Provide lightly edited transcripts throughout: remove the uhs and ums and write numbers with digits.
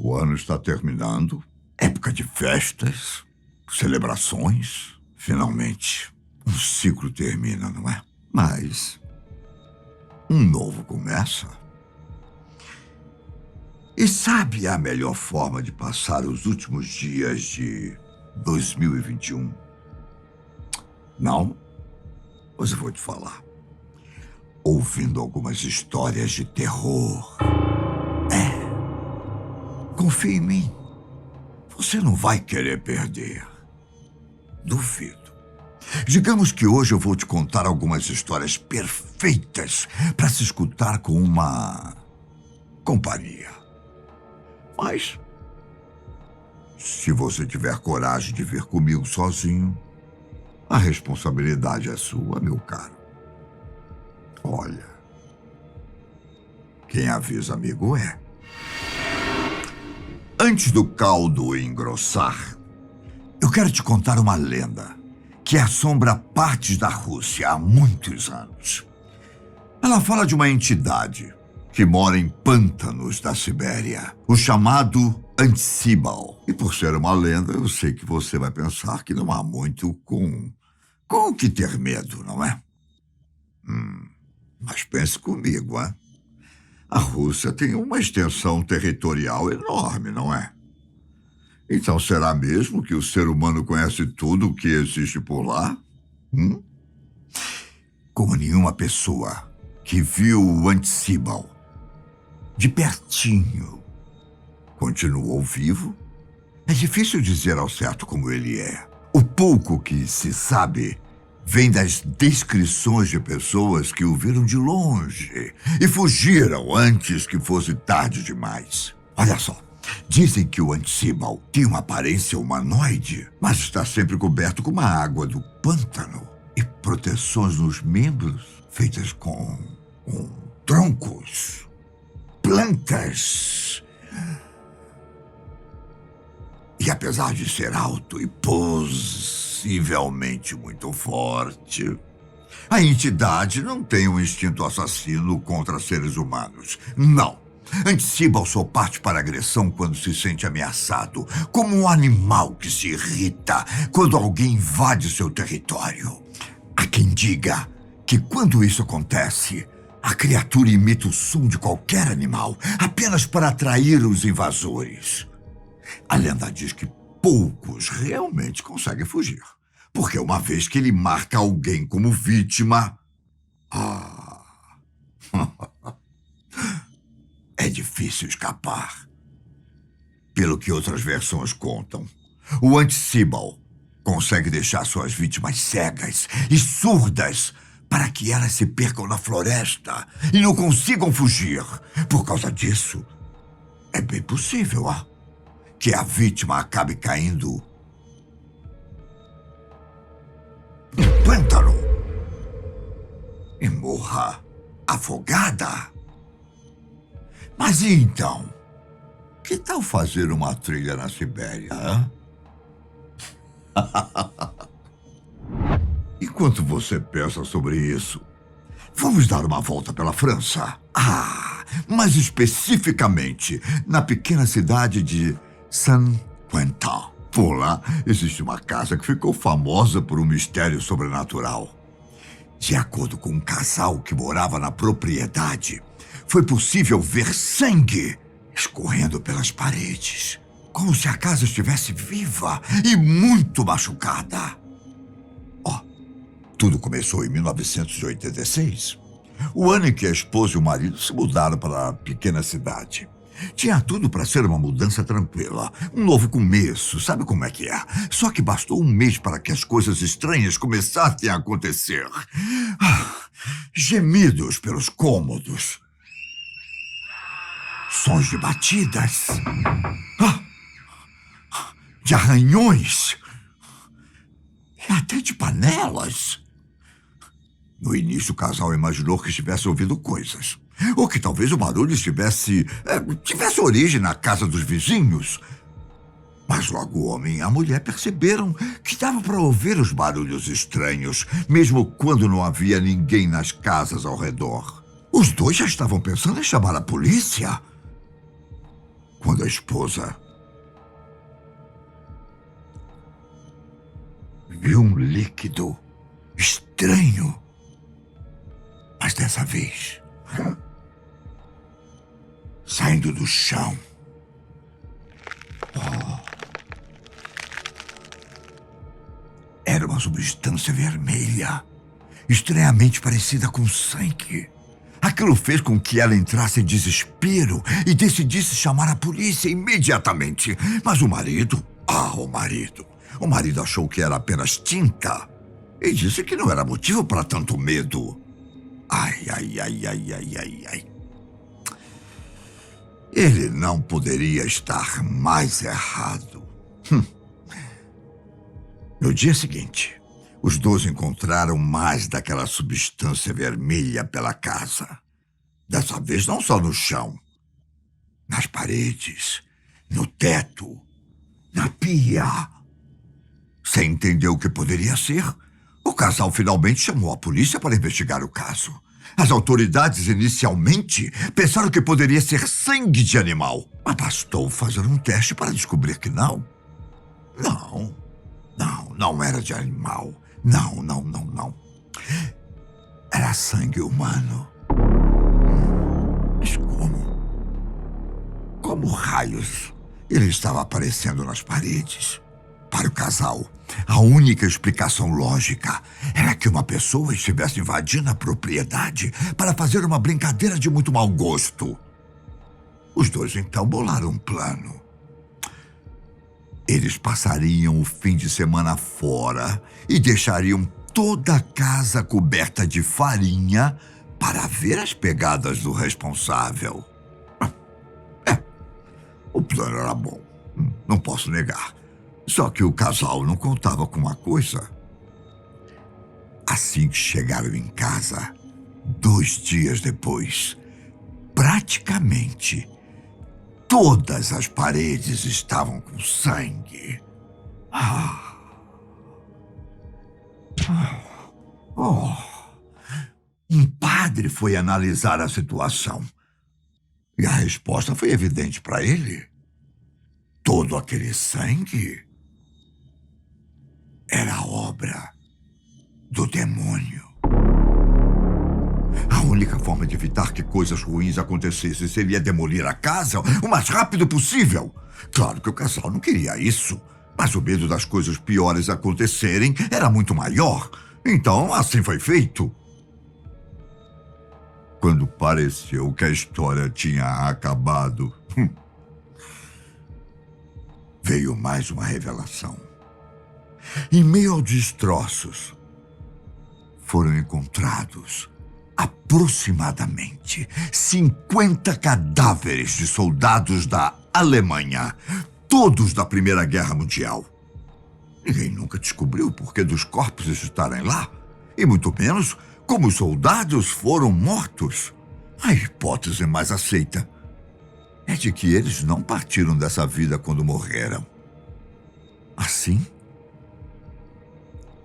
O ano está terminando. Época de festas, celebrações. Finalmente, um ciclo termina, não é? Mas um novo começa. E sabe a melhor forma de passar os últimos dias de 2021? Não? Pois eu vou te falar. Ouvindo algumas histórias de terror. Confie em mim. Você não vai querer perder. Duvido. Digamos que hoje eu vou te contar algumas histórias perfeitas para se escutar com uma companhia. Mas, se você tiver coragem de vir comigo sozinho, a responsabilidade é sua, meu caro. Olha, quem avisa amigo é. Antes do caldo engrossar, eu quero te contar uma lenda que assombra partes da Rússia há muitos anos. Ela fala de uma entidade que mora em pântanos da Sibéria, o chamado Antsibal. E por ser uma lenda, eu sei que você vai pensar que não há muito com o que ter medo, não é? Mas pense comigo, hein? A Rússia tem uma extensão territorial enorme, não é? Então será mesmo que o ser humano conhece tudo o que existe por lá? Como nenhuma pessoa que viu o Antsibal de pertinho continuou vivo, é difícil dizer ao certo como ele é. O pouco que se sabe vem das descrições de pessoas que o viram de longe e fugiram antes que fosse tarde demais. Olha só, dizem que o Antsibal tem uma aparência humanoide, mas está sempre coberto com uma água do pântano e proteções nos membros feitas com troncos, plantas. E apesar de ser alto e possivelmente muito forte, a entidade não tem um instinto assassino contra seres humanos. Não. Antsibal só parte para a agressão quando se sente ameaçado, como um animal que se irrita quando alguém invade seu território. Há quem diga que quando isso acontece, a criatura imita o som de qualquer animal, apenas para atrair os invasores. A lenda diz que poucos realmente conseguem fugir, porque uma vez que ele marca alguém como vítima, é difícil escapar. Pelo que outras versões contam, o Antsibal consegue deixar suas vítimas cegas e surdas para que elas se percam na floresta e não consigam fugir. Por causa disso, é bem possível, que a vítima acabe caindo no pântano e morra afogada. Mas e então? Que tal fazer uma trilha na Sibéria, hein? Enquanto você pensa sobre isso, vamos dar uma volta pela França. Mais especificamente na pequena cidade de Saint-Quentin. Por lá, existe uma casa que ficou famosa por um mistério sobrenatural. De acordo com um casal que morava na propriedade, foi possível ver sangue escorrendo pelas paredes, como se a casa estivesse viva e muito machucada. Tudo começou em 1986, o ano em que a esposa e o marido se mudaram para a pequena cidade. Tinha tudo para ser uma mudança tranquila, um novo começo, sabe como é que é? Só que bastou um mês para que as coisas estranhas começassem a acontecer. Gemidos pelos cômodos. Sons de batidas. De arranhões. E até de panelas. No início, o casal imaginou que estivesse ouvindo coisas. Ou que talvez o barulho tivesse origem na casa dos vizinhos. Mas logo o homem e a mulher perceberam que dava para ouvir os barulhos estranhos, mesmo quando não havia ninguém nas casas ao redor. Os dois já estavam pensando em chamar a polícia. quando a esposa viu um líquido estranho, mas dessa vez saindo do chão. Era uma substância vermelha, estranhamente parecida com sangue. Aquilo fez com que ela entrasse em desespero e decidisse chamar a polícia imediatamente. Mas o marido achou que era apenas tinta e disse que não era motivo para tanto medo. Ai. Ele não poderia estar mais errado. No dia seguinte, os dois encontraram mais daquela substância vermelha pela casa. Dessa vez não só no chão, nas paredes, no teto, na pia. Sem entender o que poderia ser, o casal finalmente chamou a polícia para investigar o caso. As autoridades inicialmente pensaram que poderia ser sangue de animal, mas bastou fazer um teste para descobrir que não. Não era de animal. Não. Era sangue humano. Mas como? Como raios ele estava aparecendo nas paredes? Para o casal, a única explicação lógica era que uma pessoa estivesse invadindo a propriedade para fazer uma brincadeira de muito mau gosto. Os dois então bolaram um plano. Eles passariam o fim de semana fora e deixariam toda a casa coberta de farinha para ver as pegadas do responsável. O plano era bom, não posso negar. Só que o casal não contava com uma coisa. Assim que chegaram em casa, 2 dias depois, praticamente todas as paredes estavam com sangue. Um padre foi analisar a situação. E a resposta foi evidente para ele. Todo aquele sangue era obra do demônio. A única forma de evitar que coisas ruins acontecessem seria demolir a casa o mais rápido possível. Claro que o casal não queria isso, mas o medo das coisas piores acontecerem era muito maior. Então, assim foi feito. Quando pareceu que a história tinha acabado, veio mais uma revelação. Em meio aos destroços, foram encontrados aproximadamente 50 cadáveres de soldados da Alemanha, todos da Primeira Guerra Mundial. Ninguém nunca descobriu o porquê dos corpos estarem lá, e muito menos como os soldados foram mortos. A hipótese mais aceita é de que eles não partiram dessa vida quando morreram. Assim,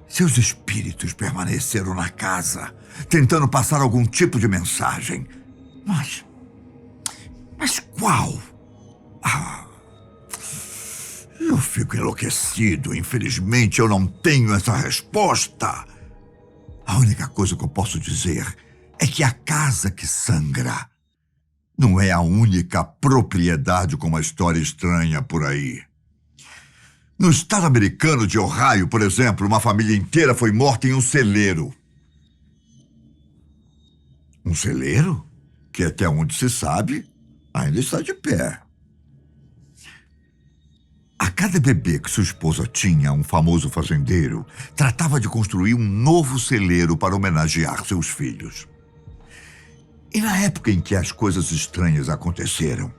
seus espíritos permaneceram na casa, tentando passar algum tipo de mensagem. Mas qual? Eu fico enlouquecido. Infelizmente, eu não tenho essa resposta. A única coisa que eu posso dizer é que a casa que sangra não é a única propriedade com uma história estranha por aí. No estado americano de Ohio, por exemplo, uma família inteira foi morta em um celeiro. Um celeiro que, até onde se sabe, ainda está de pé. A cada bebê que sua esposa tinha, um famoso fazendeiro tratava de construir um novo celeiro para homenagear seus filhos. E na época em que as coisas estranhas aconteceram,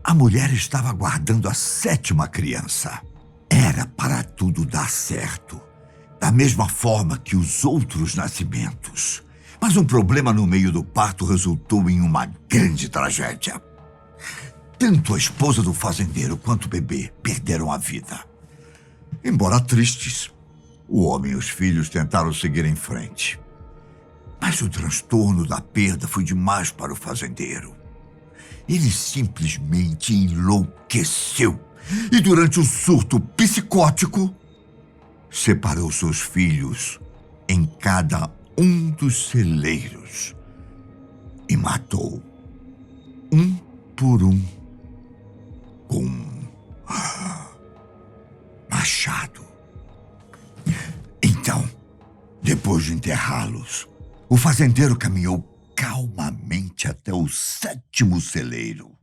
a mulher estava aguardando a 7ª criança. Era para tudo dar certo, da mesma forma que os outros nascimentos. Mas um problema no meio do parto resultou em uma grande tragédia. Tanto a esposa do fazendeiro quanto o bebê perderam a vida. Embora tristes, o homem e os filhos tentaram seguir em frente. Mas o transtorno da perda foi demais para o fazendeiro. Ele simplesmente enlouqueceu. E durante um surto psicótico, separou seus filhos em cada um dos celeiros e matou um por um com um machado. Então, depois de enterrá-los, o fazendeiro caminhou calmamente até o 7º celeiro.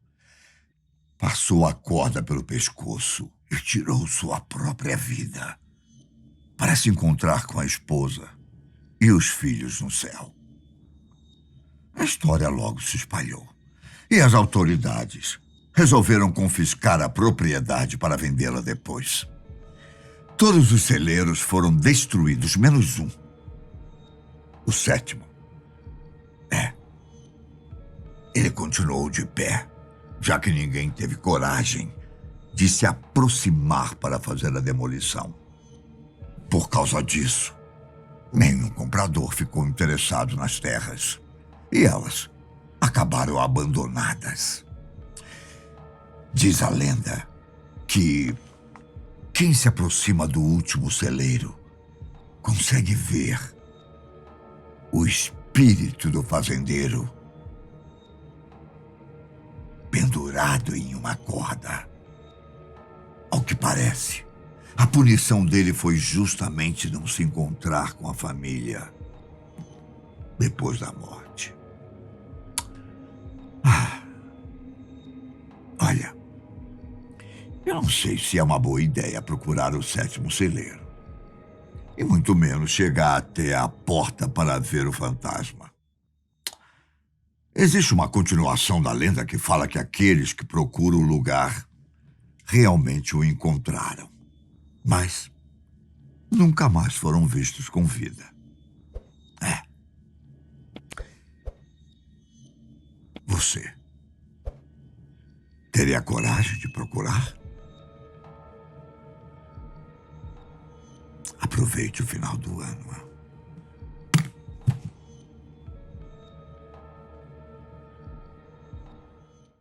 Passou a corda pelo pescoço e tirou sua própria vida para se encontrar com a esposa e os filhos no céu. A história logo se espalhou e as autoridades resolveram confiscar a propriedade para vendê-la depois. Todos os celeiros foram destruídos, menos um. O 7º. Ele continuou de pé, já que ninguém teve coragem de se aproximar para fazer a demolição. Por causa disso, nenhum comprador ficou interessado nas terras. E elas acabaram abandonadas. Diz a lenda que quem se aproxima do último celeiro consegue ver o espírito do fazendeiro pendurado em uma corda. Ao que parece, a punição dele foi justamente não se encontrar com a família depois da morte. Olha, eu não sei se é uma boa ideia procurar o 7º celeiro. E muito menos chegar até a porta para ver o fantasma. Existe uma continuação da lenda que fala que aqueles que procuram o lugar realmente o encontraram, mas nunca mais foram vistos com vida. Você teria coragem de procurar? Aproveite o final do ano.